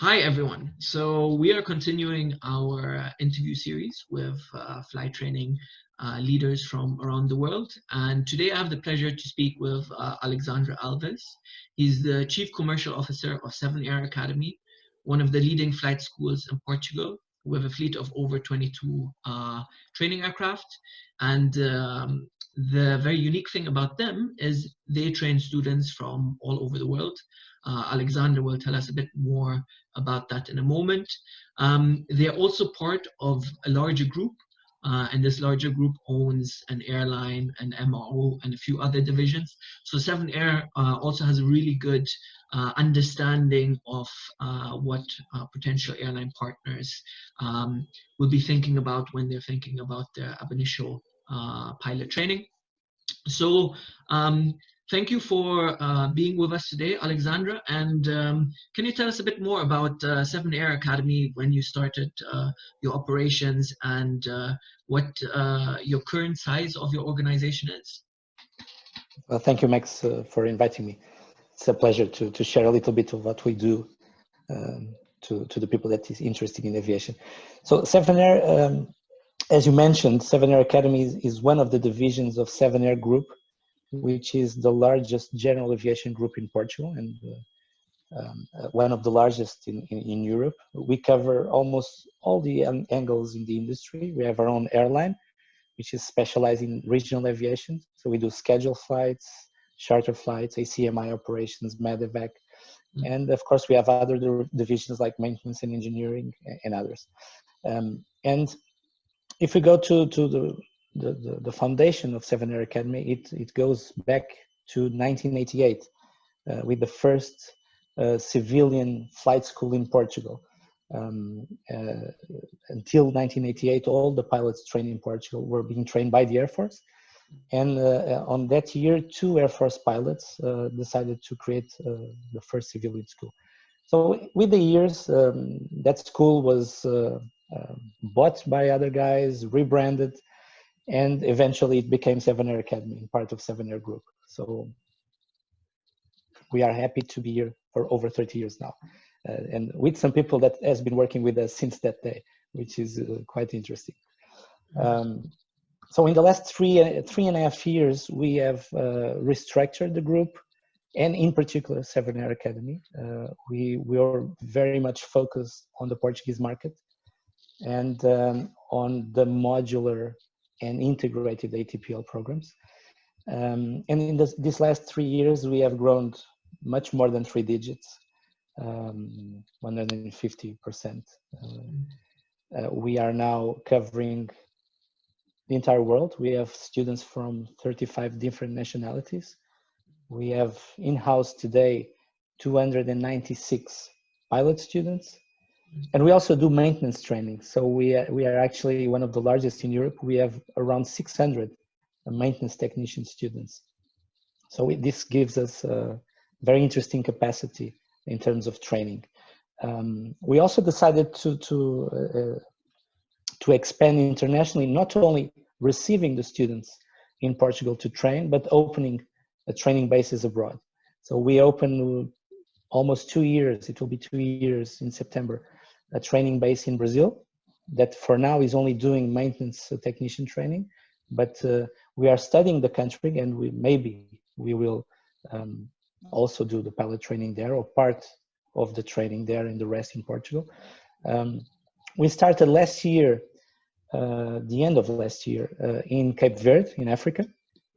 Hi, everyone. So we are continuing our interview series with flight training leaders from around the world. And today I have the pleasure to speak with Alexandre Alves. He's the Chief Commercial Officer of SevenAir Academy, one of the leading flight schools in Portugal, with a fleet of over 22 training aircraft. And the very unique thing about them is they train students from all over the world. Alexander will tell us a bit more about that in a moment. They're also part of a larger group, and this larger group owns an airline, an MRO, and a few other divisions. So SevenAir also has a really good understanding of what potential airline partners will be thinking about when they're thinking about their ab initio pilot training. So thank you for being with us today, Alexandra. And can you tell us a bit more about SevenAir Academy, when you started your operations, and what your current size of your organization is? Well, thank you, Max, for inviting me. It's a pleasure to share a little bit of what we do to the people that is interested in aviation. So SevenAir, as you mentioned, SevenAir Academy is one of the divisions of SevenAir Group, which is the largest general aviation group in Portugal and one of the largest in Europe. We cover almost all the angles in the industry. We have our own airline, which is specialized in regional aviation. So we do scheduled flights, charter flights, ACMI operations, medevac, and of course we have other divisions like maintenance and engineering and others. And if we go to the foundation of SevenAir Academy, it goes back to 1988 with the first civilian flight school in Portugal. Until 1988, all the pilots trained in Portugal were being trained by the Air Force. And on that year, 2 Air Force pilots decided to create the first civilian school. So with the years, that school was bought by other guys, rebranded, and eventually it became SevenAir Academy, part of SevenAir Group. So we are happy to be here for over 30 years now, and with some people that has been working with us since that day, which is quite interesting. So in the last three and a half years, we have restructured the group, and in particular SevenAir Academy. We are very much focused on the Portuguese market and on the modular and integrated ATPL programs. And in these last 3 years, we have grown much more than 3 digits, 150%. We are now covering the entire world. We have students from 35 different nationalities. We have in-house today 296 pilot students. And we also do maintenance training. So we are actually one of the largest in Europe. We have around 600 maintenance technician students. So this gives us a very interesting capacity in terms of training. We also decided to expand internationally, not only receiving the students in Portugal to train, but opening training bases abroad. So we opened almost 2 years, it will be 2 years in September, a training base in Brazil that for now is only doing maintenance technician training, but we are studying the country, and we will also do the pilot training there, or part of the training there, and the rest in Portugal. We started last year, the end of last year, in Cape Verde in Africa,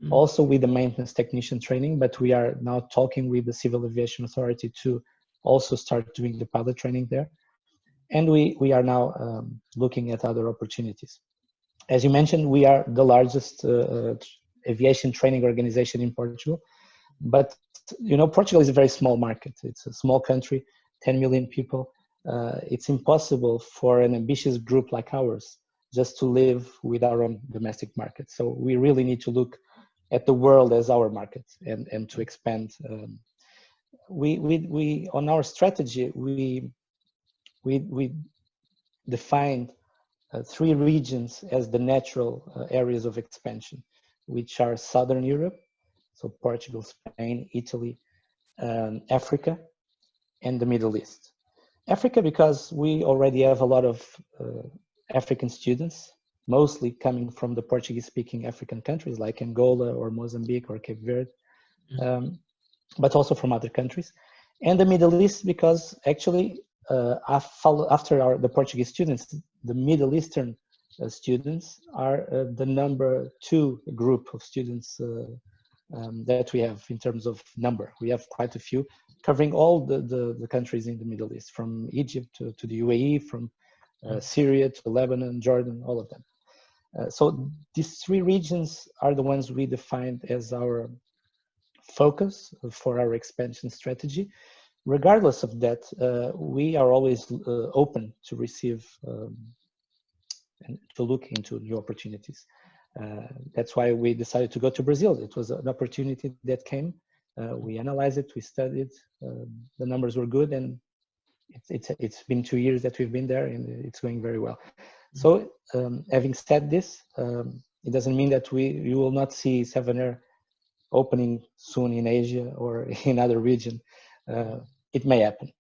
also with the maintenance technician training, but we are now talking with the Civil Aviation Authority to also start doing the pilot training there. And we are now looking at other opportunities. As you mentioned, we are the largest aviation training organization in Portugal. But, you know, Portugal is a very small market. It's a small country, 10 million people. It's impossible for an ambitious group like ours just to live with our own domestic market. So we really need to look at the world as our market and to expand. We on our strategy, we defined 3 regions as the natural areas of expansion, which are Southern Europe, so Portugal, Spain, Italy, Africa, and the Middle East. Africa, because we already have a lot of African students, mostly coming from the Portuguese-speaking African countries like Angola or Mozambique or Cape Verde, but also from other countries. And the Middle East, because actually after the Portuguese students, the Middle Eastern students are the number 2 group of students that we have in terms of number. We have quite a few, covering all the countries in the Middle East, from Egypt to the UAE, from Syria to Lebanon, Jordan, all of them. So these 3 regions are the ones we defined as our focus for our expansion strategy. Regardless of that, we are always open to receive and to look into new opportunities. That's why we decided to go to Brazil. It was an opportunity that came. We analyzed it, we studied, the numbers were good, and it's been 2 years that we've been there, and it's going very well. So having said this, it doesn't mean that you will not see SevenAir opening soon in Asia or in other region. It may happen.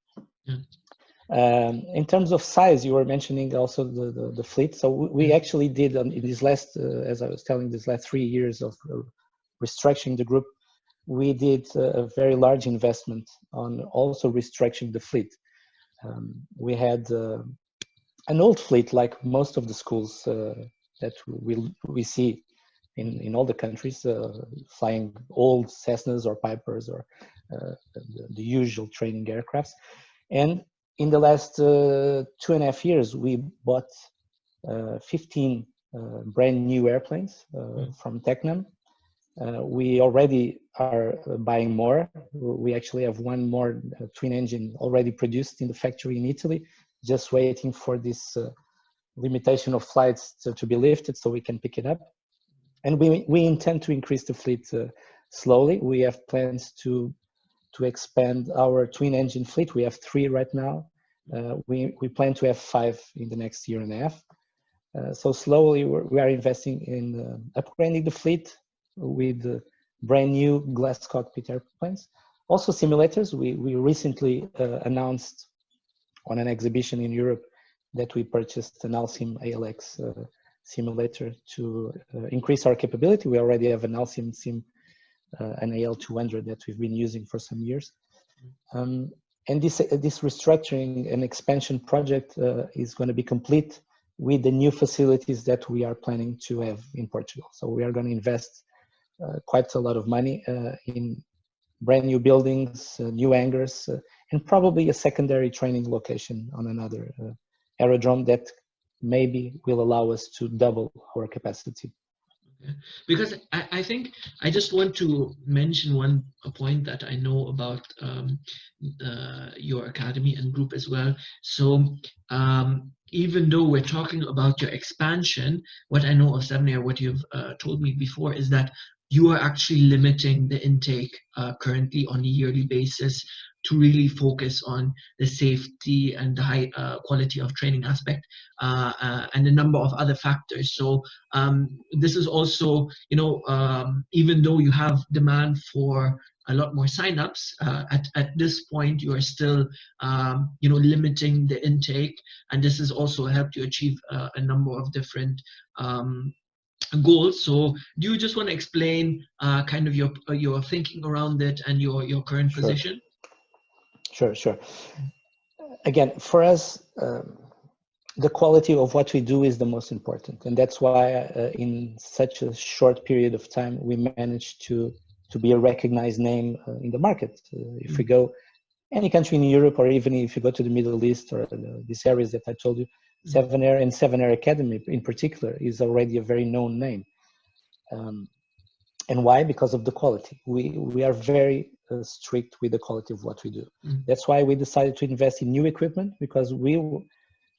In terms of size, you were mentioning also the fleet. So we actually did in these last, as I was telling, these last 3 years of restructuring the group, we did a very large investment on also restructuring the fleet. We had an old fleet, like most of the schools that we see in all the countries, flying old Cessnas or Pipers or the usual training aircrafts. And in the last 2.5 years, we bought 15 brand new airplanes from Tecnam. We already are buying more. We actually have one more twin engine already produced in the factory in Italy, just waiting for this limitation of flights to be lifted so we can pick it up. And we intend to increase the fleet slowly. We have plans to expand our twin engine fleet. We have 3 right now. We plan to have 5 in the next 1.5 years. So slowly we are investing in upgrading the fleet with brand new glass cockpit airplanes. Also simulators. We recently announced on an exhibition in Europe that we purchased an Alcim ALX simulator to increase our capability. We already have an Alcim sim, an AL200 that we've been using for some years. And this restructuring and expansion project is going to be complete with the new facilities that we are planning to have in Portugal. So we are going to invest quite a lot of money in brand new buildings, new hangars, and probably a secondary training location on another aerodrome that maybe will allow us to double our capacity. Because I think I just want to mention a point that I know about your academy and group as well. So even though we're talking about your expansion, what I know of SevenAir, what you've told me before, is that you are actually limiting the intake currently on a yearly basis to really focus on the safety and the high quality of training aspect and a number of other factors. So this is also, even though you have demand for a lot more signups, at this point you are still, limiting the intake, and this has also helped you achieve a number of different goals. So do you just want to explain kind of your thinking around it and your current position? Sure. Again, for us, the quality of what we do is the most important, and that's why in such a short period of time we managed to be a recognized name in the market. If we go any country in Europe, or even if you go to the Middle East or these areas that I told you, SevenAir and SevenAir Academy in particular is already a very known name. And why? Because of the quality. We are very strict with the quality of what we do. That's why we decided to invest in new equipment, because we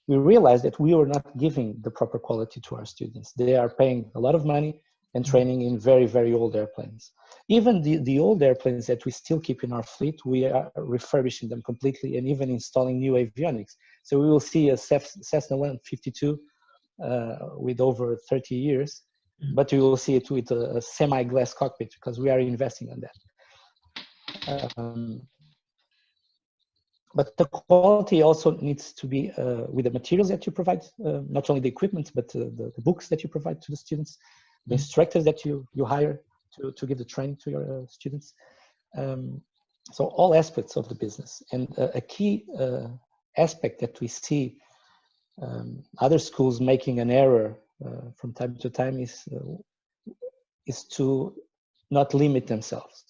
realized that we were not giving the proper quality to our students. They are paying a lot of money and training in very, very old airplanes. Even the old airplanes that we still keep in our fleet, we are refurbishing them completely and even installing new avionics. So we will see a Cessna 152 with over 30 years, but we will see it with a semi-glass cockpit, because we are investing on that. but the quality also needs to be with the materials that you provide, not only the equipment, but the books that you provide to the students, the instructors that you hire to give the training to your students. So all aspects of the business. And a key aspect that we see other schools making an error from time to time is to not limit themselves.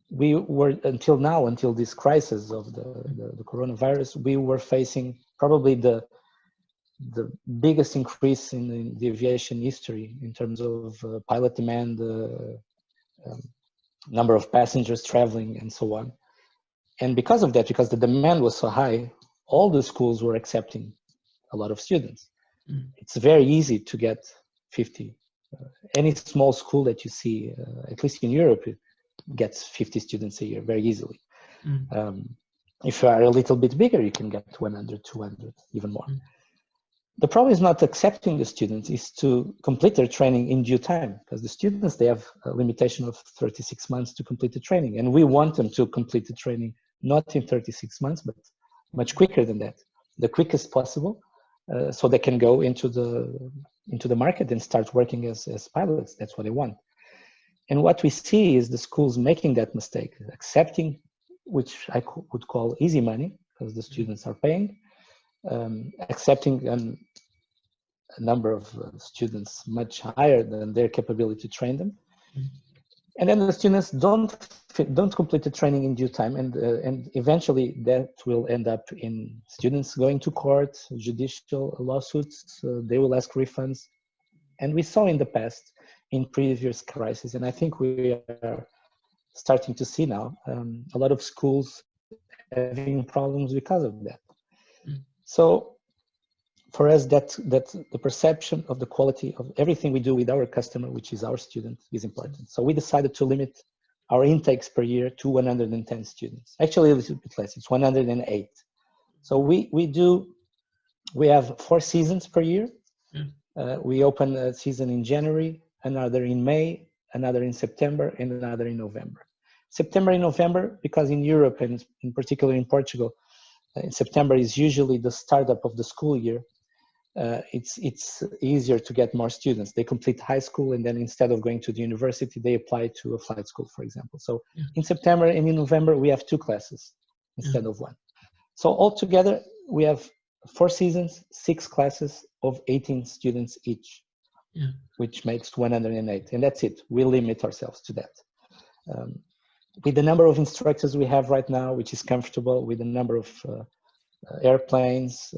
We were, until this crisis of the coronavirus, we were facing probably the biggest increase in the aviation history in terms of pilot demand, number of passengers traveling, and so on. And because of that, because the demand was so high, all the schools were accepting a lot of students. It's very easy to get 50. Any small school that you see, at least in Europe, gets 50 students a year very easily. If you are a little bit bigger, you can get 100, 200, even more. The problem is not accepting the students, is to complete their training in due time, because the students, they have a limitation of 36 months to complete the training. And we want them to complete the training, not in 36 months, but much quicker than that, the quickest possible, so they can go into the market and start working as pilots. That's what they want. And what we see is the schools making that mistake, accepting, which I would call easy money, because the students are paying, accepting a number of students much higher than their capability to train them. And then the students don't complete the training in due time, and eventually that will end up in students going to court, judicial lawsuits. They will ask refunds, and we saw in the past, in previous crises, and I think we are starting to see now a lot of schools having problems because of that. So for us, that the perception of the quality of everything we do with our customer, which is our student, is important. So we decided to limit our intakes per year to 110 students. Actually, a little bit less, it's 108. So we have 4 seasons per year. We open a season in January, another in May, another in September, and another in November. September and November, because in Europe, and in particular in Portugal, in September is usually the startup of the school year. It's easier to get more students. They complete high school, and then instead of going to the university, they apply to a flight school, for example. So in September and in November, we have 2 classes instead of 1. So altogether, we have 4 seasons, 6 classes of 18 students each, which makes 108. And that's it. We limit ourselves to that. With the number of instructors we have right now, which is comfortable, with the number of airplanes,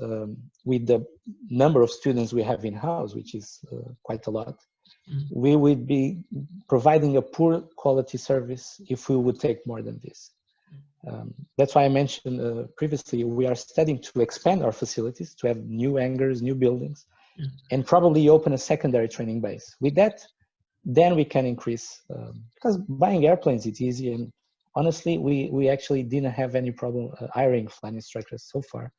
with the number of students we have in-house, which is quite a lot, we would be providing a poor quality service if we would take more than this. That's why I mentioned previously, we are studying to expand our facilities, to have new hangars, new buildings, and probably open a secondary training base. With that, then we can increase, because buying airplanes is easy, and honestly, we actually didn't have any problem hiring flight instructors so far,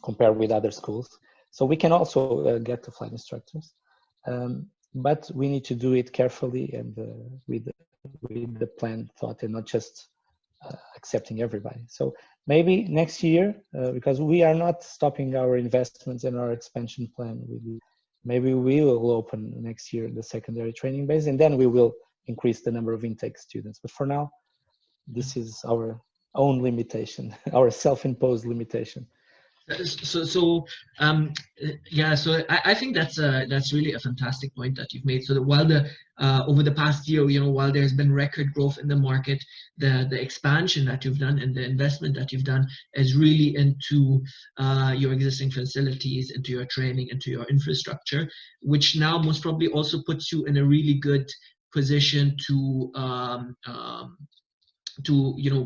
compared with other schools. So we can also get the flight instructors, but we need to do it carefully and with the planned thought, and not just accepting everybody. So maybe next year, because we are not stopping our investments and our expansion plan, maybe we will open next year the secondary training base, and then we will increase the number of intake students. But for now, this is our own limitation, our self-imposed limitation. So I think that's really a fantastic point that you've made. So that while over the past year, while there's been record growth in the market, the expansion that you've done and the investment that you've done is really into your existing facilities, into your training, into your infrastructure, which now most probably also puts you in a really good position to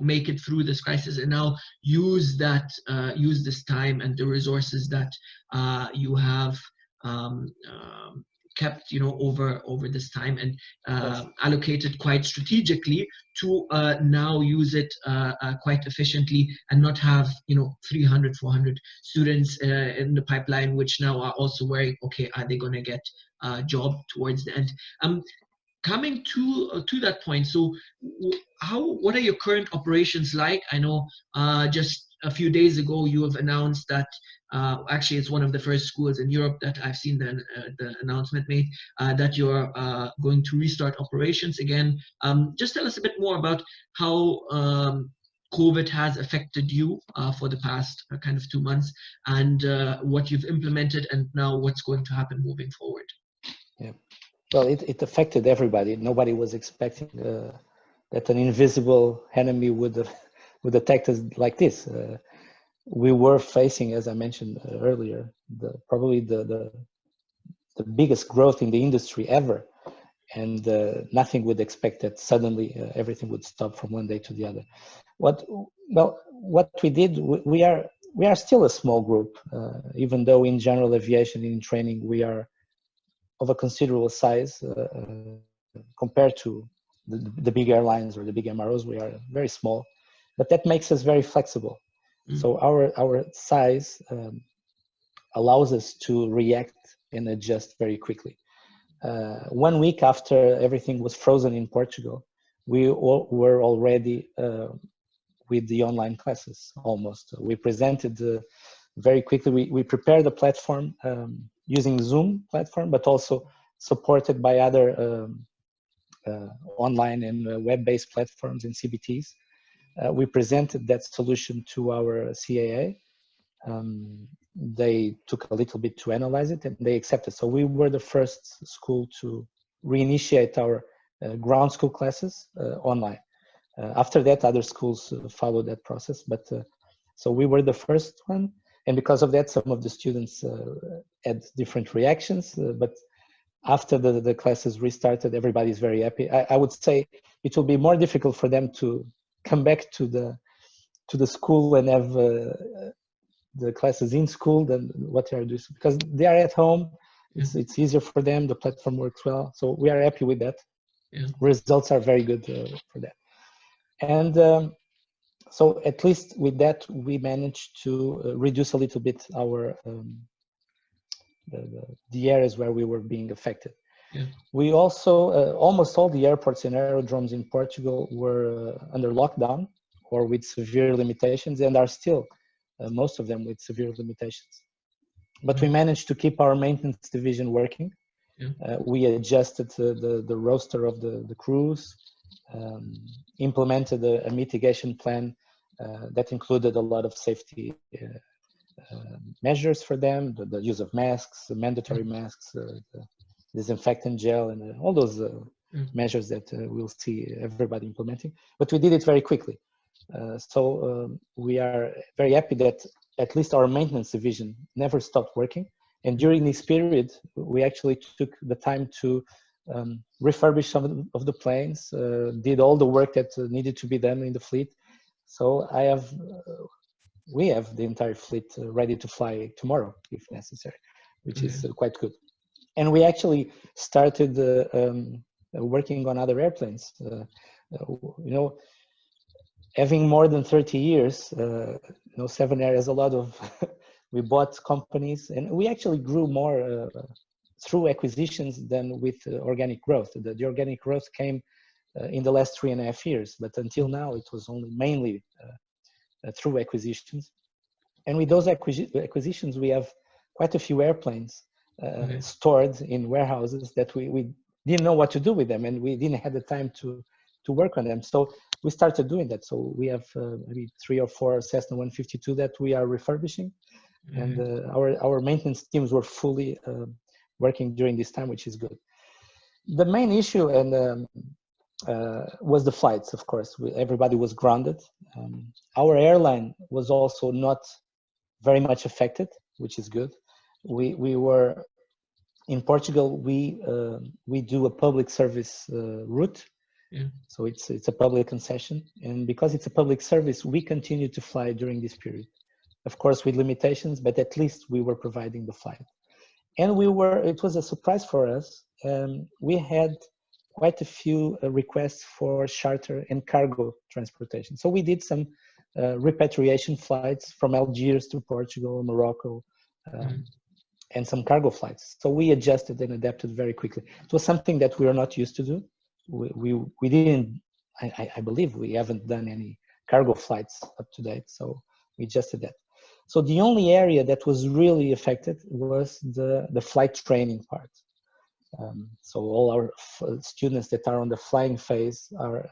make it through this crisis, and now use this time and the resources that you have kept over this time, and allocated quite strategically to now use it quite efficiently, and not have 300, 400 students in the pipeline, which now are also worried, okay, are they going to get a job towards the end? coming to that point, so what are your current operations like? I know just a few days ago you have announced that actually it's one of the first schools in Europe that I've seen the announcement made that you're going to restart operations again. Just tell us a bit more about how COVID has affected you for the past kind of 2 months, and what you've implemented, and now what's going to happen moving forward. Yeah. Well, it affected everybody. Nobody was expecting that an invisible enemy would attack us like this. We were facing, as I mentioned earlier, probably the biggest growth in the industry ever, and nothing would expect that suddenly everything would stop from one day to the other. What we did, we are still a small group, even though in general aviation in training we are of a considerable size compared to the big airlines or the big MROs. We are very small, but that makes us very flexible. So our size allows us to react and adjust very quickly. 1 week after everything was frozen in Portugal, we were already with the online classes almost. We presented very quickly. We prepared the platform using Zoom platform, but also supported by other online and web-based platforms and CBTs. We presented that solution to our CAA. They took a little bit to analyze it and they accepted. So we were the first school to reinitiate our ground school classes online. After that, other schools followed that process, but so we were the first one. And because of that, some of the students had different reactions, but after the classes restarted, everybody's very happy. I would say it will be more difficult for them to come back to the school and have the classes in school than what they are doing, because they are at home. It's easier for them. The platform works well, so we are happy with that. Results are very good for that. And so at least with that, we managed to reduce a little bit our the areas where we were being affected. We also, almost all the airports and aerodromes in Portugal were under lockdown or with severe limitations, and are still, most of them with severe limitations. But we managed to keep our maintenance division working. We adjusted the roster of the crews, implemented a mitigation plan that included a lot of safety measures for them, the use of masks, mandatory masks, the disinfectant gel, and all those measures that we'll see everybody implementing. But we did it very quickly. So we are very happy that at least our maintenance division never stopped working. And during this period, we actually took the time to refurbish some of the planes, did all the work that needed to be done in the fleet. So we have the entire fleet ready to fly tomorrow if necessary, which is quite good. And we actually started working on other airplanes. Having more than 30 years, SevenAir has a lot of, we bought companies, and we actually grew more through acquisitions than with organic growth. The organic growth came in the last 3.5 years, but until now it was only mainly through acquisitions. And with those acquisitions, we have quite a few airplanes stored in warehouses that we didn't know what to do with them, and we didn't have the time to work on them. So we started doing that. So we have maybe 3 or 4 Cessna 152 that we are refurbishing, and our maintenance teams were fully working during this time, which is good. The main issue was the flights, of course. Everybody was grounded. Our airline was also not very much affected, which is good. We were in Portugal. We do a public service route. So it's a public concession, and because it's a public service, we continue to fly during this period. Of course, with limitations, but at least we were providing the flight. And it was a surprise for us. We had quite a few requests for charter and cargo transportation. So we did some repatriation flights from Algiers to Portugal, Morocco, and some cargo flights. So we adjusted and adapted very quickly. It was something that we are not used to do. we didn't. I believe we haven't done any cargo flights up to date, so we just did that. So the only area that was really affected was the flight training part. So all our students that are on the flying phase are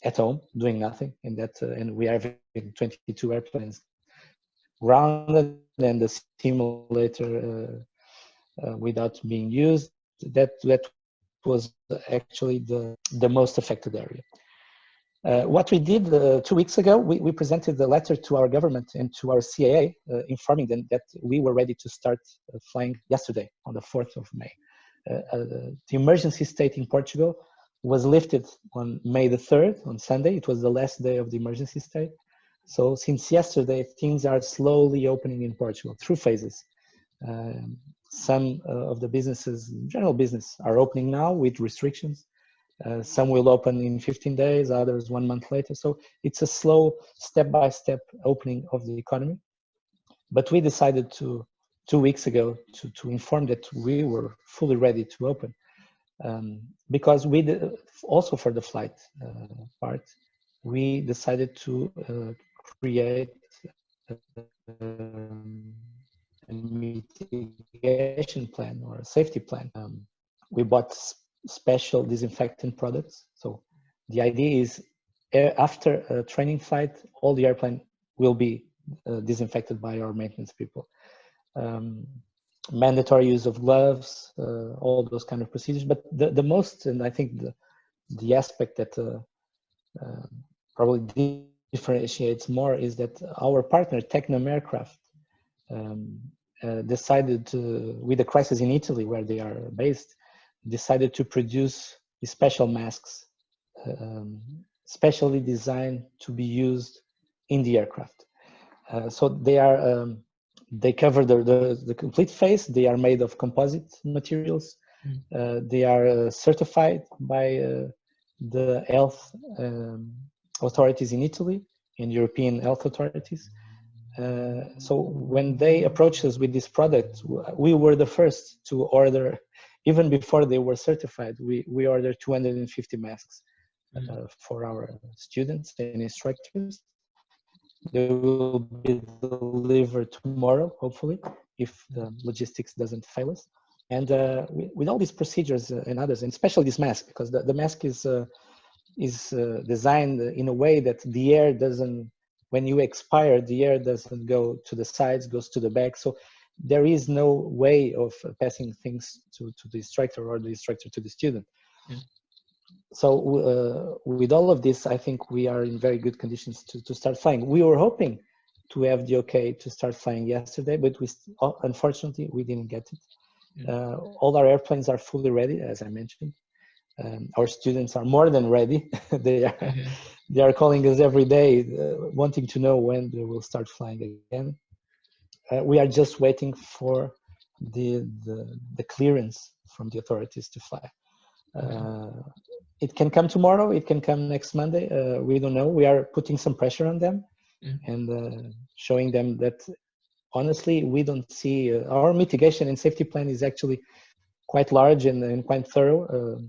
at home doing nothing, and we are having 22 airplanes grounded and the simulator without being used. That was actually the most affected area. What we did 2 weeks ago, we presented the letter to our government and to our CAA, informing them that we were ready to start flying yesterday on the 4th of May. The emergency state in Portugal was lifted on May the 3rd, on Sunday. It was the last day of the emergency state. So since yesterday, things are slowly opening in Portugal through phases. Some of the businesses, general business, are opening now with restrictions. Some will open in 15 days, others 1 month later. So it's a slow, step-by-step opening of the economy. But we decided 2 weeks ago to inform that we were fully ready to open. Because we did, also for the flight part, we decided to create a mitigation plan or a safety plan. We bought special disinfectant products. So the idea is after a training flight, all the airplane will be disinfected by our maintenance people. Mandatory use of gloves, all those kind of procedures. But the most, and I think the aspect that probably differentiates more is that our partner, Tecnam Aircraft, decided to, with the crisis in Italy where they are based, decided to produce special masks, specially designed to be used in the aircraft. So they cover the complete face. They are made of composite materials. They are certified by the health authorities in Italy and European health authorities. So when they approached us with this product, we were the first to order. Even before they were certified, we ordered 250 masks for our students and instructors. They will be delivered tomorrow, hopefully, if the logistics doesn't fail us. And with all these procedures and others, and especially this mask, because the mask is designed in a way that the air doesn't, when you expire, the air doesn't go to the sides, goes to the back. So there is no way of passing things to the instructor or the instructor to the student. Yeah. So with all of this, I think we are in very good conditions to start flying. We were hoping to have the okay to start flying yesterday, but unfortunately we didn't get it. Yeah. All our airplanes are fully ready, as I mentioned. Our students are more than ready. They are calling us every day, wanting to know when they will start flying again. We are just waiting for the clearance from the authorities to fly. It can come tomorrow, it can come next Monday. We don't know. We are putting some pressure on them and showing them that honestly, we don't see our mitigation and safety plan is actually quite large and quite thorough.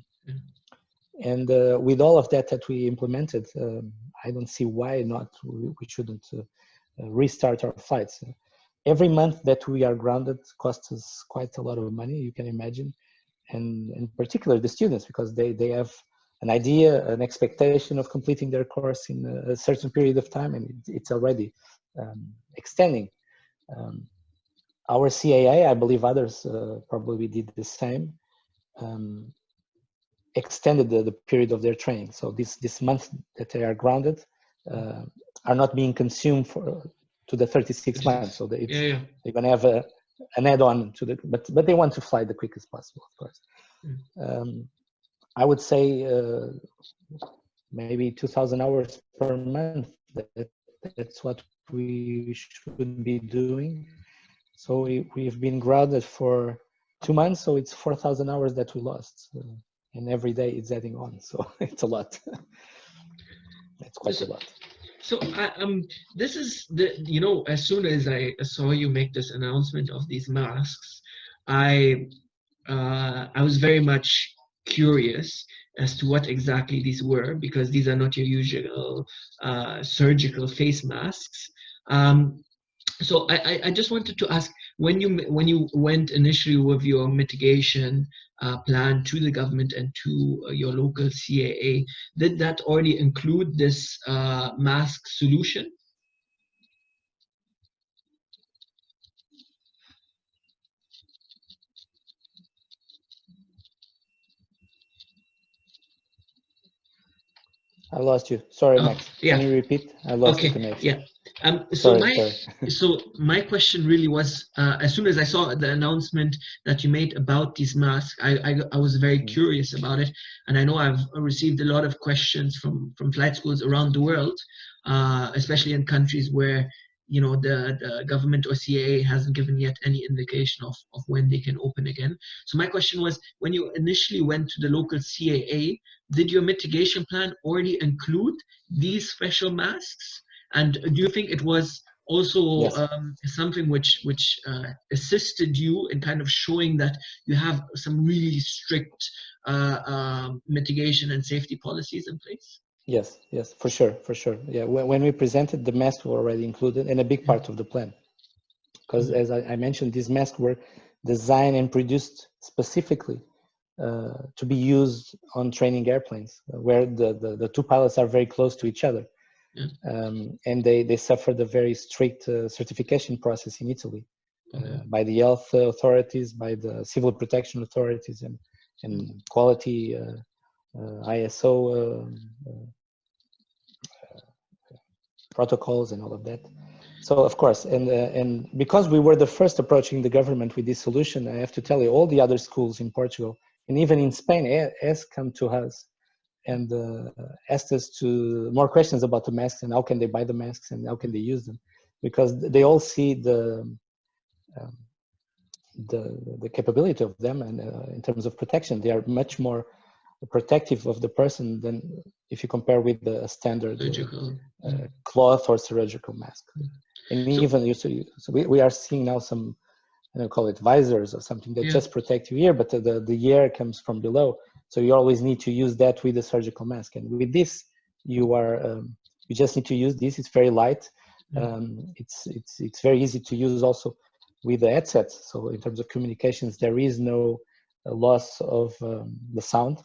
And with all of that we implemented, I don't see why not we shouldn't restart our flights. Every month that we are grounded costs us quite a lot of money, you can imagine. And in particular the students, because they have an idea, an expectation of completing their course in a certain period of time, and it's already extending. Our CAA, I believe others probably did the same, extended the period of their training. So this month that they are grounded are not being consumed to the 36 months. So they're going to have an add-on to the, but they want to fly the quickest possible, of course. I would say maybe 2,000 hours per month. That's what we should be doing. So we've been grounded for 2 months, so it's 4,000 hours that we lost. And every day it's adding on, so it's a lot. It's quite a lot. So this is the, as soon as I saw you make this announcement of these masks, I was very much curious as to what exactly these were, because these are not your usual surgical face masks. So I just wanted to ask, when you went initially with your mitigation plan to the government and to your local CAA, did that already include this mask solution? I lost you. Sorry, Oh, Max. yeah. Can you repeat? I lost the Okay, connection. yeah. So Sorry, my sorry. so my question really was, as soon as I saw the announcement that you made about these masks, I was very Mm. curious about it, and I know I've received a lot of questions from flight schools around the world, especially in countries where the government or CAA hasn't given yet any indication of when they can open again. So my question was, when you initially went to the local CAA, did your mitigation plan already include these special masks? And do you think it was also Yes. something which assisted you in kind of showing that you have some really strict mitigation and safety policies in place? Yes, yes, for sure, for sure. Yeah, when we presented, the masks were already included and a big part of the plan. Because as I mentioned, these masks were designed and produced specifically to be used on training airplanes, where the two pilots are very close to each other. Yeah. And they suffered a very strict certification process in Italy by the health authorities, by the civil protection authorities, and quality ISO protocols and all of that. So of course, and because we were the first approaching the government with this solution, I have to tell you, all the other schools in Portugal and even in Spain has come to us and asked us to more questions about the masks and how can they buy the masks and how can they use them, because they all see the capability of them, and in terms of protection, they are much more protective of the person than if you compare with the standard cloth or surgical mask. And even so we are seeing now some, call it visors or something that just protect your ear, but the air comes from below. So you always need to use that with a surgical mask. And with this, you just need to use this. It's very light. It's very easy to use also with the headsets. So in terms of communications, there is no loss of the sound,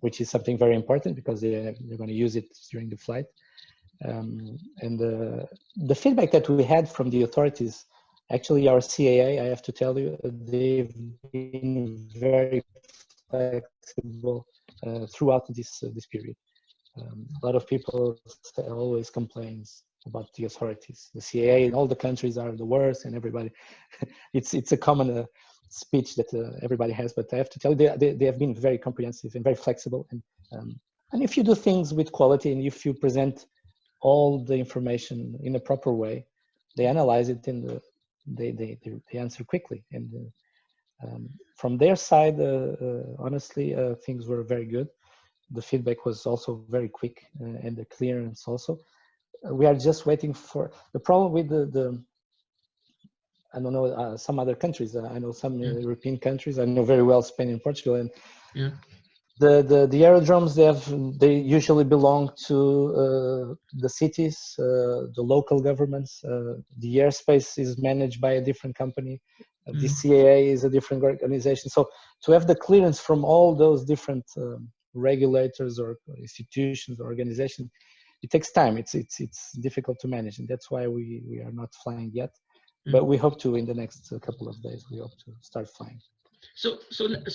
which is something very important because they're going to use it during the flight. And the feedback that we had from the authorities, actually our CAA, I have to tell you, they've been very flexible throughout this period. A lot of people always complains about the authorities. The CAA in all the countries are the worst, and everybody, it's a common speech that everybody has. But I have to tell you, they have been very comprehensive and very flexible. And if you do things with quality and if you present all the information in a proper way, they analyze it and they answer quickly. And from their side, honestly, things were very good. The feedback was also very quick and the clearance also. We are just waiting for the problem with the I don't know, some other countries. I know some European countries. I know very well Spain and Portugal, and the aerodromes they usually belong to the cities, the local governments. The airspace is managed by a different company. The CAA is a different organization. So to have the clearance from all those different regulators or institutions or organizations, it takes time. It's difficult to manage, and that's why we are not flying yet. But we hope to in the next couple of days. We hope to start flying. So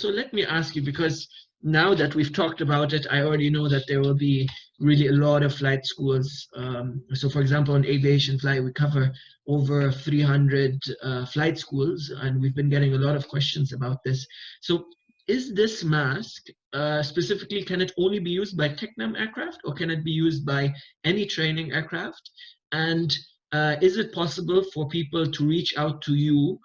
let me ask you, because now that we've talked about it, I already know that there will be really a lot of flight schools. So for example, on Aviation Fly, we cover over 300 flight schools, and we've been getting a lot of questions about this. So is this mask specifically, can it only be used by Tecnam aircraft, or can it be used by any training aircraft? And is it possible for people to reach out to you?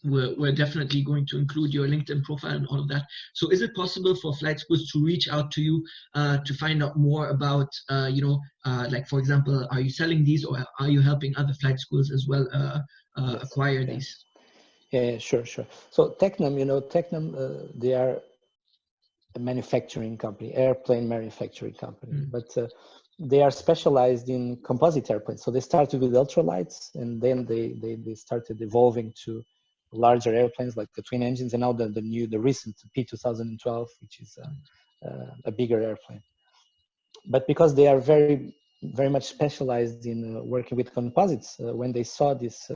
We're definitely going to include your LinkedIn profile and all of that. So is it possible for flight schools to reach out to you to find out more about, like, for example, are you selling these, or are you helping other flight schools as well acquire these? Yeah, sure, sure. So Tecnam, they are a manufacturing company, airplane manufacturing company, but they are specialized in composite airplanes. So they started with ultralights, and then they started evolving to larger airplanes like the twin engines, and now the recent P2012, which is a bigger airplane. But because they are very much specialized in working with composites, when they saw this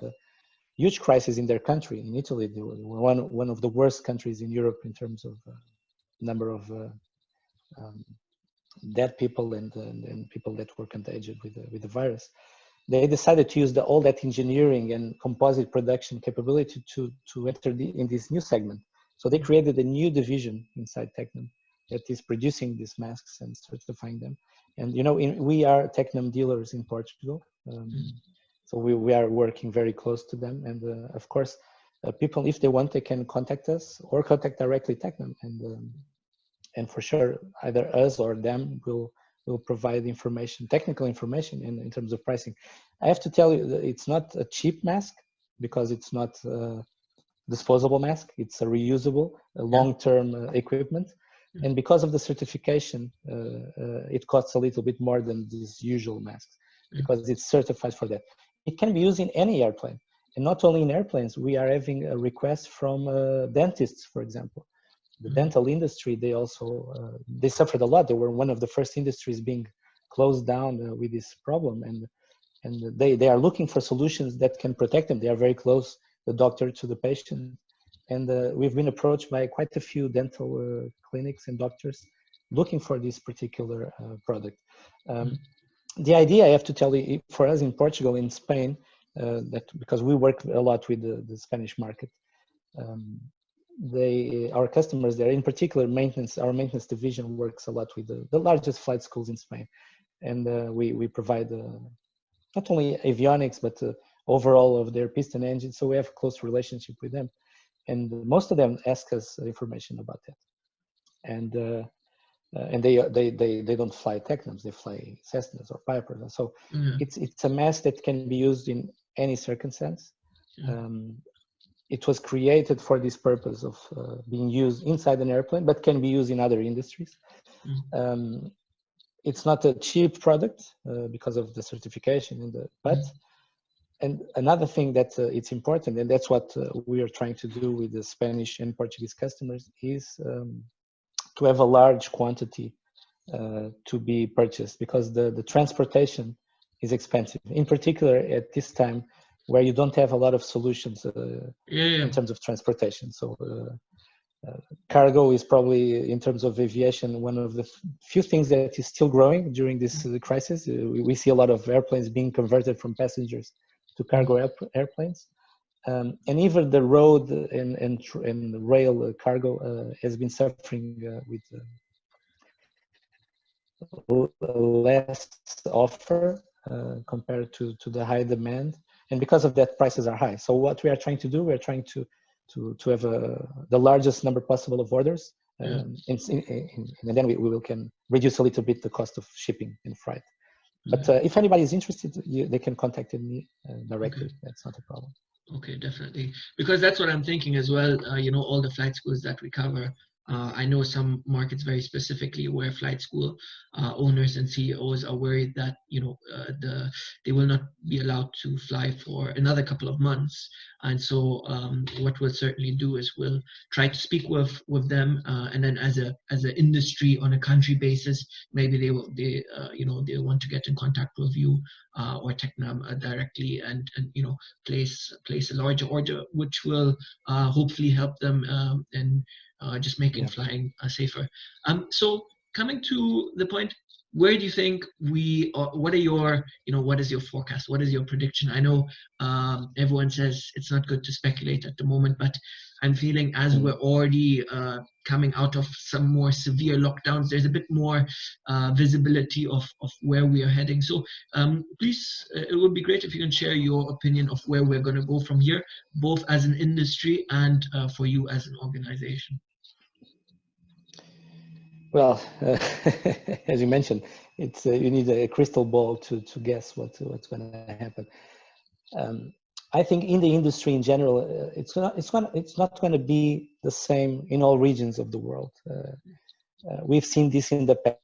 huge crisis in their country, in Italy, they were one of the worst countries in Europe in terms of number of um, dead people and people that were contagious with the virus. They decided to use all that engineering and composite production capability to enter in this new segment. So they created a new division inside Tecnam that is producing these masks and certifying them. And we are Tecnam dealers in Portugal, so we are working very close to them. And of course, people, if they want, they can contact us or contact directly Tecnam, and for sure, either us or them will provide information, technical information in terms of pricing. I have to tell you that it's not a cheap mask because it's not a disposable mask. It's a reusable, long-term equipment. And because of the certification, it costs a little bit more than these usual masks because it's certified for that. It can be used in any airplane. And not only in airplanes, we are having a request from dentists, for example. The dental industry, they also they suffered a lot. They were one of the first industries being closed down with this problem, and they are looking for solutions that can protect them. They are very close, the doctor to the patient, and we've been approached by quite a few dental clinics and doctors looking for this particular product. The idea, I have to tell you, for us in Portugal, in Spain, that because we work a lot with the Spanish market. Our customers there, in particular our maintenance division works a lot with the largest flight schools in Spain, and we provide not only avionics but overall of their piston engines. So we have a close relationship with them, and most of them ask us information about that. And they don't fly Tecnams, they fly Cessnas or Pipers. So it's a mask that can be used in any circumstance. It was created for this purpose of being used inside an airplane, but can be used in other industries. It's not a cheap product because of the certification, and another thing that it's important, and that's what we are trying to do with the Spanish and Portuguese customers, is to have a large quantity to be purchased, because the transportation is expensive, in particular at this time where you don't have a lot of solutions in terms of transportation. So cargo is probably, in terms of aviation, one of the few things that is still growing during this crisis. We see a lot of airplanes being converted from passengers to cargo airplanes. And even the road and rail cargo has been suffering with less offer compared to the high demand. And because of that, prices are high. So what we are trying to do, we're trying to have the largest number possible of orders, and then we can reduce a little bit the cost of shipping and freight. But if anybody is interested, they can contact me directly. Okay. That's not a problem. Okay, definitely. Because that's what I'm thinking as well. All the flight schools that we cover, I know some markets very specifically where flight school owners and CEOs are worried that they will not be allowed to fly for another couple of months. And so what we'll certainly do is we'll try to speak with them, and then as an industry on a country basis, maybe they want to get in contact with you or Tecnam directly, and place a larger order, which will hopefully help them in just making flying safer. So coming to the point, where do you think what is your forecast? What is your prediction? I know everyone says it's not good to speculate at the moment, but I'm feeling as we're already coming out of some more severe lockdowns, there's a bit more visibility of where we are heading. So please, it would be great if you can share your opinion of where we're going to go from here, both as an industry and for you as an organization. Well, as you mentioned, it's you need a crystal ball to guess what's going to happen. I think in the industry in general, it's not going to be the same in all regions of the world. We've seen this in the past,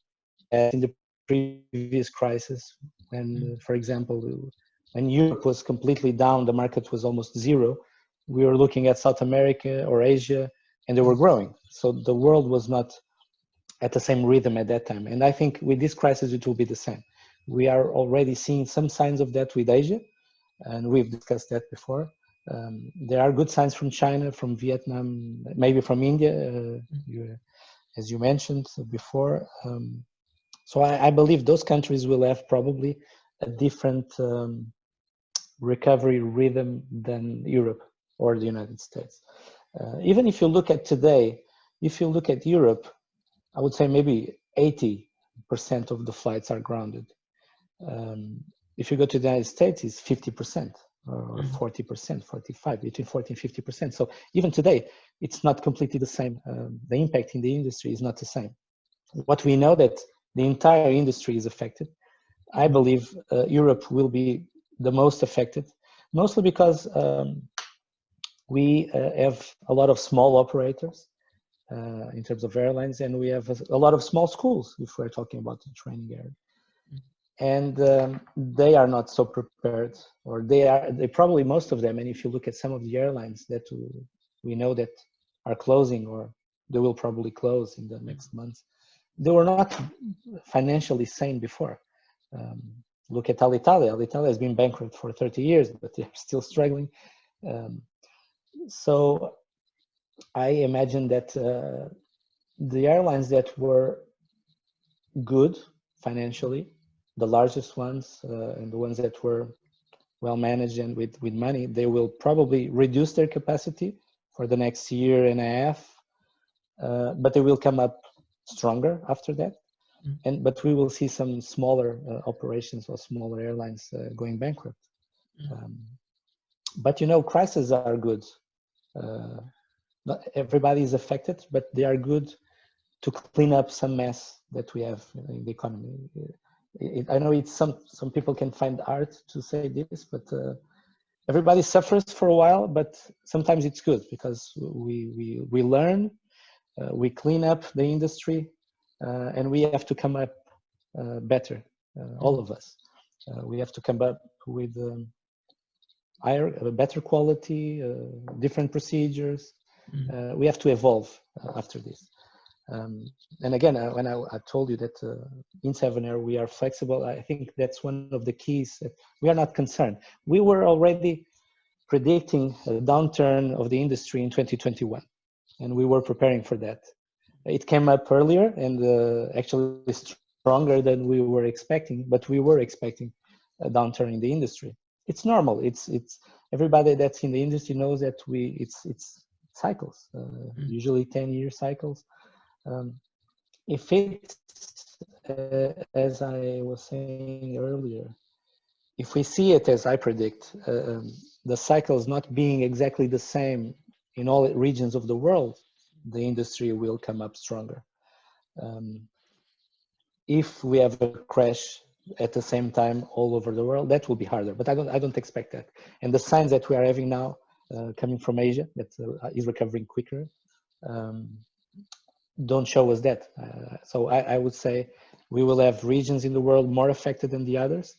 in the previous crisis, when, for example, when Europe was completely down, the market was almost zero. We were looking at South America or Asia, and they were growing. So the world was not at the same rhythm at that time. And I think with this crisis, it will be the same. We are already seeing some signs of that with Asia, and we've discussed that before. There are good signs from China, from Vietnam, maybe from India, as you mentioned before. So I believe those countries will have probably a different recovery rhythm than Europe or the United States. Even if you look at today, if you look at Europe, I would say maybe 80% of the flights are grounded. If you go to the United States, it's 50% or 40%, 45, between 40 and 50%. So even today, it's not completely the same. The impact in the industry is not the same. What we know that the entire industry is affected. I believe Europe will be the most affected, mostly because we have a lot of small operators in terms of airlines, and we have a lot of small schools if we're talking about the training area. And they are not so prepared, or they probably, most of them, and if you look at some of the airlines that we know that are closing, or they will probably close in the next months, they were not financially sane before. Look at Alitalia. Alitalia has been bankrupt for 30 years, but they're still struggling. So I imagine that the airlines that were good financially, the largest ones and the ones that were well managed and with money, they will probably reduce their capacity for the next year and a half, but they will come up stronger after that. But we will see some smaller operations or smaller airlines going bankrupt. But you know, crises are good. Not everybody is affected, but they are good to clean up some mess that we have in the economy. I know it's some people can find art to say this, but everybody suffers for a while, but sometimes it's good because we learn, we clean up the industry, and we have to come up better, all of us. We have to come up with higher, better quality, different procedures. We have to evolve after this. And again, when I told you that in SevenAir we are flexible, I think that's one of the keys. That we are not concerned. We were already predicting a downturn of the industry in 2021, and we were preparing for that. It came up earlier and actually stronger than we were expecting, but we were expecting a downturn in the industry. It's normal. It's everybody that's in the industry knows that it's cycles, usually 10-year cycles. If it's, as I was saying earlier, if we see it as I predict, the cycles not being exactly the same in all regions of the world, the industry will come up stronger. If we have a crash at the same time all over the world, that will be harder, but I don't expect that. And the signs that we are having now coming from Asia, that is recovering quicker, don't show us that. So I would say we will have regions in the world more affected than the others.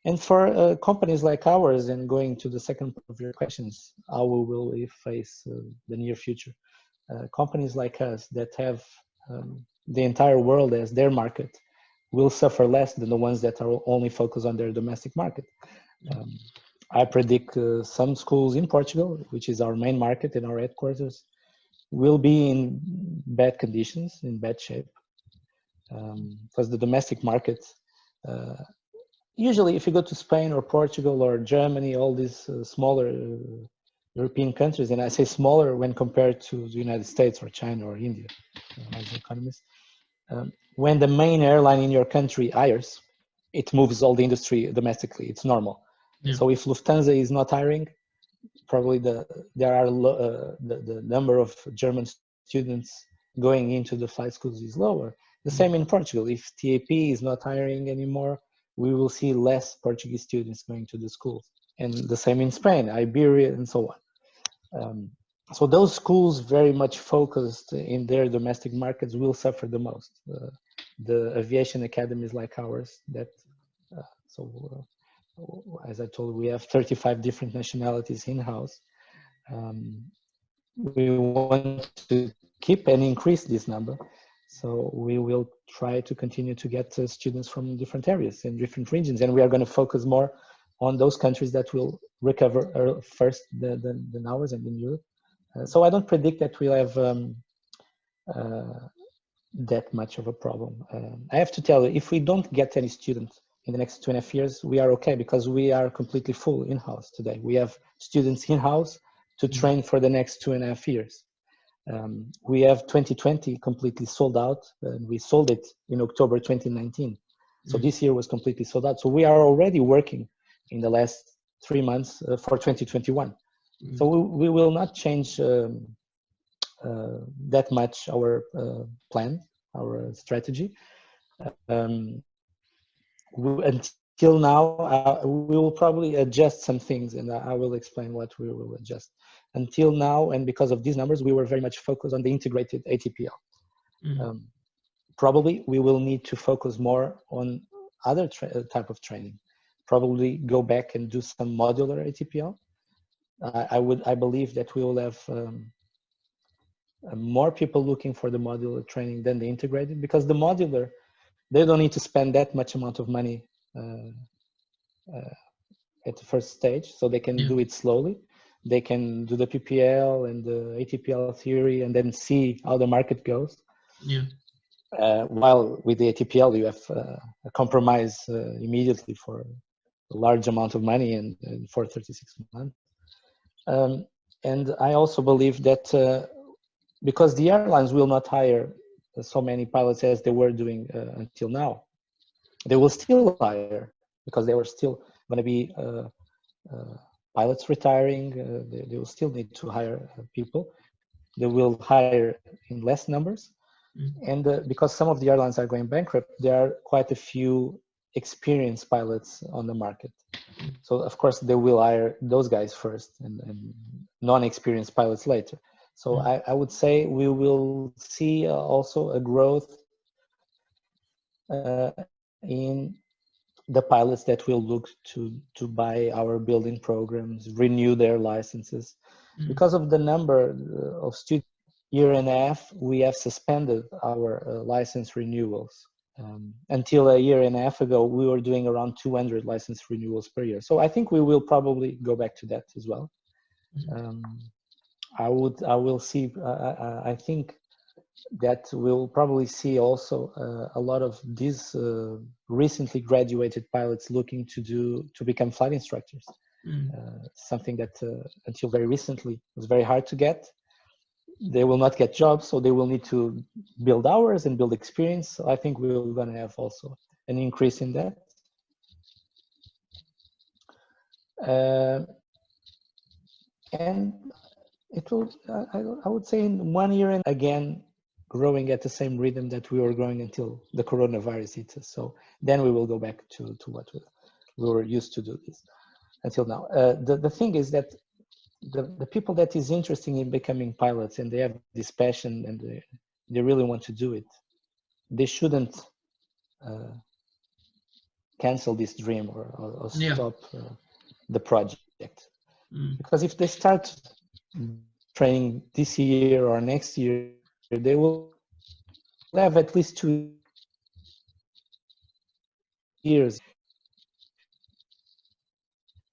And for companies like ours, and going to the second part of your questions, how will we face the near future? Companies like us that have the entire world as their market will suffer less than the ones that are only focused on their domestic market. I predict some schools in Portugal, which is our main market and our headquarters, will be in bad conditions, in bad shape, because the domestic market, usually if you go to Spain or Portugal or Germany, all these smaller European countries, and I say smaller when compared to the United States or China or India, large economies, when the main airline in your country hires, it moves all the industry domestically. It's normal. Yeah. So if Lufthansa is not hiring, probably the number of German students going into the flight schools is lower. The same in Portugal. If TAP is not hiring anymore, we will see less Portuguese students going to the schools. and the same in Spain, Iberia, and so on. So those schools very much focused in their domestic markets will suffer the most. The aviation academies like ours, that as I told you, we have 35 different nationalities in-house. We want to keep and increase this number. So we will try to continue to get students from different areas and different regions. And we are going to focus more on those countries that will recover first than ours and in Europe. So I don't predict that we'll have that much of a problem. I have to tell you, if we don't get any students in the next 2.5 years, we are okay, because we are completely full in-house today. We have students in-house to train for the next 2.5 years. We have 2020 completely sold out, and we sold it in October 2019. So this year was completely sold out. So we are already working in the last 3 months for 2021. So we will not change that much our plan, our strategy. Until now, we will probably adjust some things, and I will explain what we will adjust. Until now, and because of these numbers, we were very much focused on the integrated ATPL. Probably we will need to focus more on other type of training. Probably go back and do some modular ATPL. I believe that we will have more people looking for the modular training than the integrated, because the modular, they don't need to spend that much amount of money at the first stage, so they can do it slowly. They can do the PPL and the ATPL theory and then see how the market goes. While with the ATPL, you have a compromise immediately for a large amount of money and for 36 months. And I also believe that because the airlines will not hire so many pilots as they were doing until now, they will still hire, because they were still going to be pilots retiring. They will still need to hire people. They will hire in less numbers. And because some of the airlines are going bankrupt, there are quite a few experienced pilots on the market. So of course they will hire those guys first and non-experienced pilots later. So I would say we will see also a growth in the pilots that will look to buy our building programs, renew their licenses. Because of the number of students, year and a half, we have suspended our license renewals. Until a year and a half ago, we were doing around 200 license renewals per year. So I think we will probably go back to that as well. I will see, I think that we'll probably see also a lot of these recently graduated pilots looking to become flight instructors. Something that until very recently was very hard to get. They will not get jobs, so they will need to build hours and build experience. So I think we're going to have also an increase in that. And it will, I would say, in 1 year and again, growing at the same rhythm that we were growing until the coronavirus hit us. So then we will go back to what we were used to do this until now. The thing is that the people that is interested in becoming pilots and they have this passion and they really want to do it, they shouldn't cancel this dream or stop the project. Because if they start training this year or next year, they will have at least 2 years.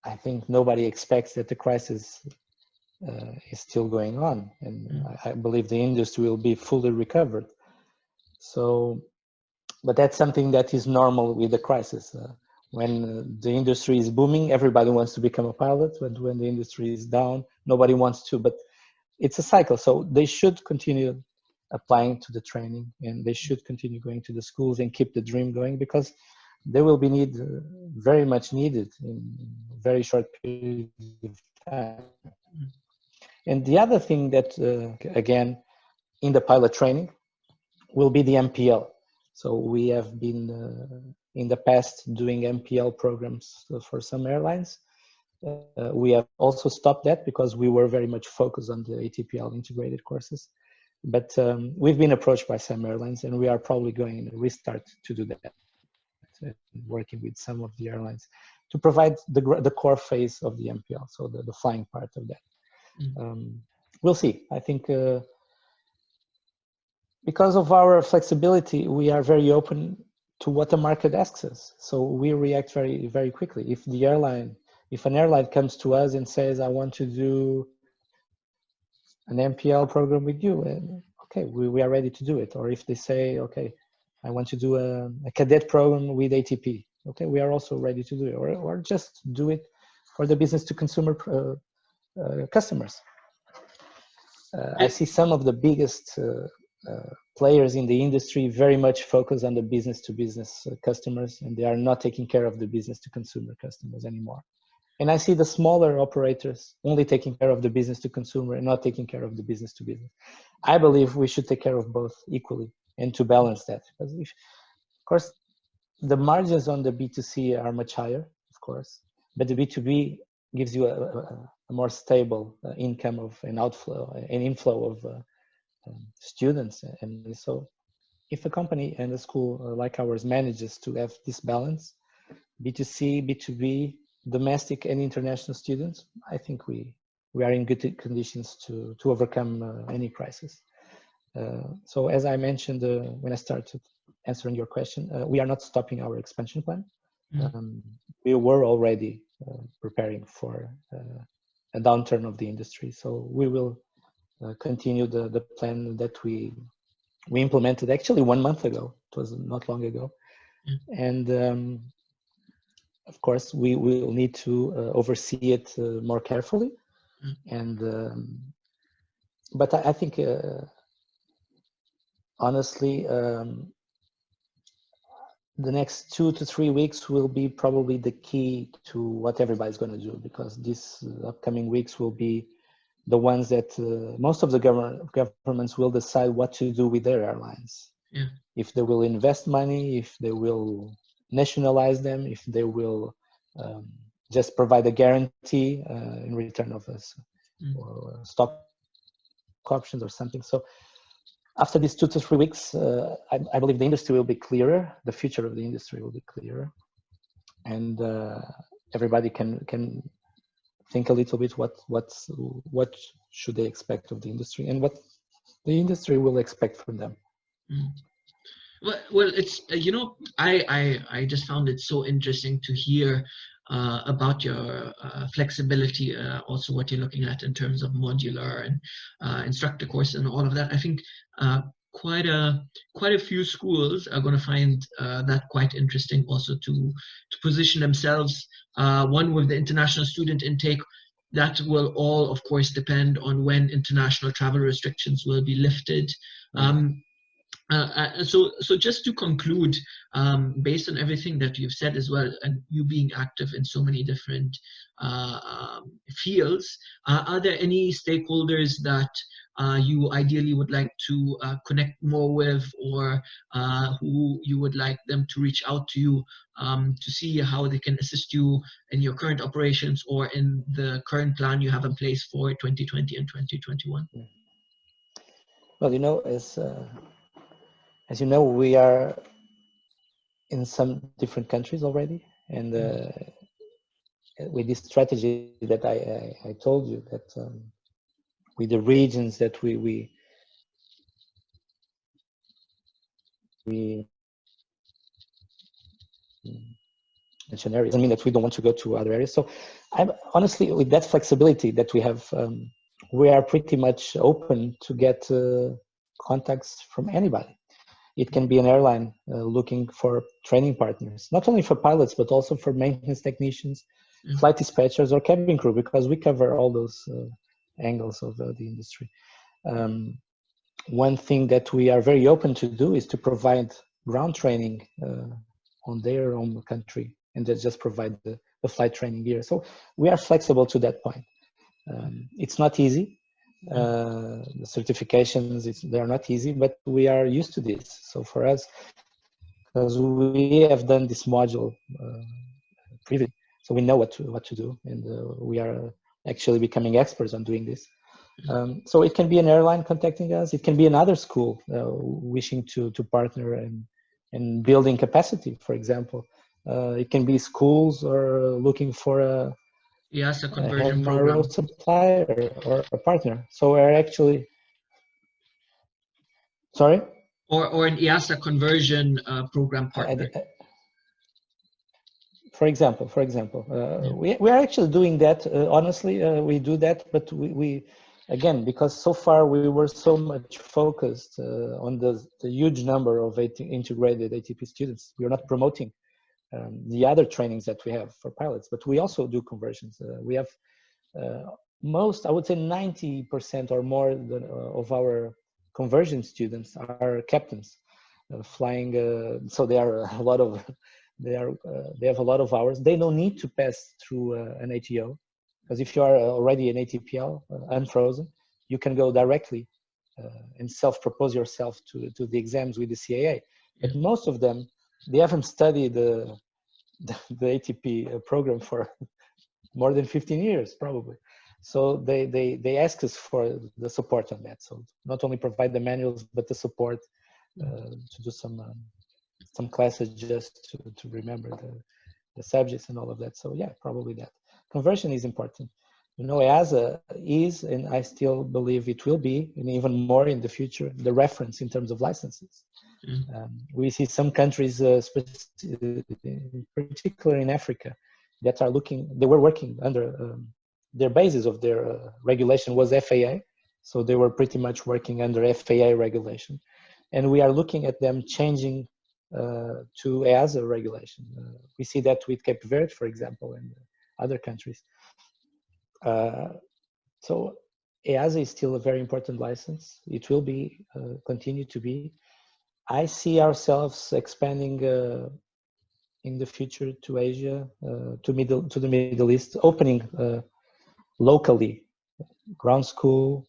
I think nobody expects that the crisis is still going on, and I believe the industry will be fully recovered. So, but that's something that is normal with the crisis. When the industry is booming, everybody wants to become a pilot. But when the industry is down, nobody wants to. But it's a cycle. So they should continue applying to the training, and they should continue going to the schools and keep the dream going, because they will be very much needed in very short periods of time. And the other thing that, again, in the pilot training will be the MPL. So we have been in the past doing MPL programs for some airlines. We have also stopped that because we were very much focused on the ATPL integrated courses. But we've been approached by some airlines, and we are probably going to restart to do that, working with some of the airlines to provide the core phase of the MPL, so the flying part of that. We'll see. I think because of our flexibility, we are very open to what the market asks us. So we react very, very quickly. If an airline comes to us and says, I want to do an MPL program with you, okay, we are ready to do it. Or if they say, okay, I want to do a cadet program with ATP, okay, we are also ready to do it. Or just do it for the business to consumer customers. I see some of the biggest players in the industry very much focus on the business to business customers, and they are not taking care of the business to consumer customers anymore. And I see the smaller operators only taking care of the business to consumer and not taking care of the business to business. I believe we should take care of both equally and to balance that. Because of course, the margins on the B2C are much higher, of course, but the B2B gives you a more stable income of an outflow, an inflow of students. And so if a company and a school like ours manages to have this balance, B2C, B2B, domestic and international students, I think we are in good conditions to overcome any crisis. So as I mentioned when I started answering your question, we are not stopping our expansion plan. We were already preparing for a downturn of the industry. So we will continue the plan that we implemented actually 1 month ago. It was not long ago. And of course, we will need to oversee it more carefully. And but I think honestly, the next 2 to 3 weeks will be probably the key to what everybody's going to do, because these upcoming weeks will be the ones that most of the governments will decide what to do with their airlines. If they will invest money, if they will nationalize them, if they will just provide a guarantee in return of us or stock options or something. So after these 2 to 3 weeks, I believe the industry will be clearer. The future of the industry will be clearer, and everybody can think a little bit what should they expect of the industry and what the industry will expect from them. Well, it's I just found it so interesting to hear about your flexibility, also what you're looking at in terms of modular and instructor course and all of that. I think quite a few schools are going to find that quite interesting also to position themselves. One with the international student intake, that will all, of course, depend on when international travel restrictions will be lifted. So just to conclude, based on everything that you've said as well, and you being active in so many different fields, are there any stakeholders that you ideally would like to connect more with, or who you would like them to reach out to you to see how they can assist you in your current operations or in the current plan you have in place for 2020 and 2021? Well, as you know, we are in some different countries already, and with this strategy that I told you, that with the regions that we mention areas, I mean that we don't want to go to other areas. So I'm honestly, with that flexibility that we have, we are pretty much open to get contacts from anybody. It can be an airline looking for training partners, not only for pilots, but also for maintenance technicians, flight dispatchers, or cabin crew, because we cover all those angles of the industry. One thing that we are very open to do is to provide ground training on their own country, and just provide the flight training gear. So we are flexible to that point. It's not easy. The certifications, they're not easy, but we are used to this. So for us, because we have done this module previously, So we know what to do, and we are actually becoming experts on doing this. So it can be an airline contacting us. It can be another school wishing to partner and building capacity, for example. It can be schools or looking for a conversion MRO program, supplier or a partner. So we're actually, sorry? or an EASA conversion program partner. For example, we are actually doing that. Honestly, we do that, but we again, because so far we were so much focused on the huge number of integrated ATP students. We are not promoting the other trainings that we have for pilots, but we also do conversions. We have I would say 90% or more of our conversion students are captains flying. So they are a lot of, they have a lot of hours. They don't need to pass through an ATO, because if you are already an ATPL unfrozen, you can go directly and self-propose yourself to the exams with the CAA. But most of them, they haven't studied the ATP program for more than 15 years, probably. So they ask us for the support on that. So not only provide the manuals, but the support to do some classes just to remember the subjects and all of that. So yeah, probably that. Conversion is important. You know, EASA is, and I still believe it will be, and even more in the future, the reference in terms of licenses. We see some countries, particularly in Africa, that are looking, they were working under their basis of their regulation was FAA. So they were pretty much working under FAA regulation. And we are looking at them changing to EASA regulation. We see that with Cape Verde, for example, and other countries. So EASA is still a very important license. It will be, continue to be. I see ourselves expanding in the future to Asia, to the Middle East, opening locally, ground school,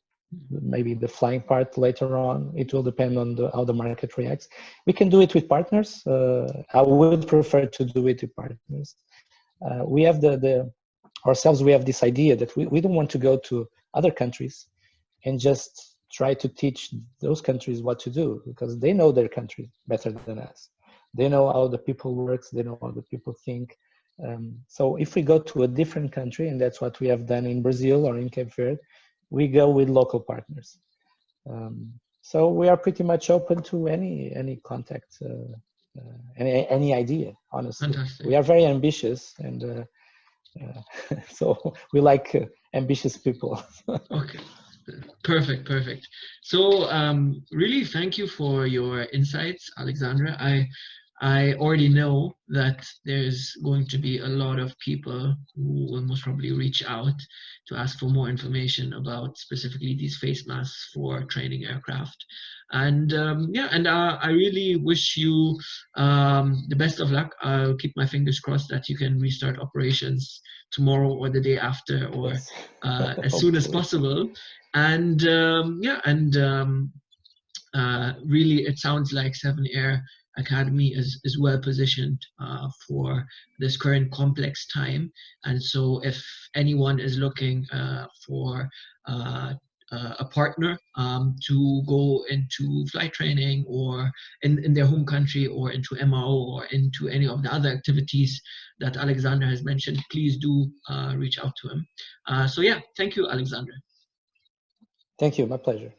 maybe the flying part later on. It will depend on how the market reacts. We can do it with partners. I would prefer to do it with partners. We have ourselves, we have this idea that we don't want to go to other countries and just try to teach those countries what to do, because they know their country better than us. They know how the people works, they know how the people think. So if we go to a different country, and that's what we have done in Brazil or in Cape Verde, we go with local partners. So we are pretty much open to any contact, any idea, honestly. Fantastic. We are very ambitious, and so we like ambitious people. Okay. Perfect. So really thank you for your insights, Alexandra. I already know that there's going to be a lot of people who will most probably reach out to ask for more information about specifically these face masks for training aircraft. And I really wish you the best of luck. I'll keep my fingers crossed that you can restart operations tomorrow or the day after, or Yes. as soon as possible. And really, it sounds like SevenAir Academy is well positioned for this current complex time. And so if anyone is looking for a partner to go into flight training, or in their home country, or into MRO, or into any of the other activities that Alexander has mentioned, please do reach out to him. So yeah, thank you, Alexander. Thank you, my pleasure.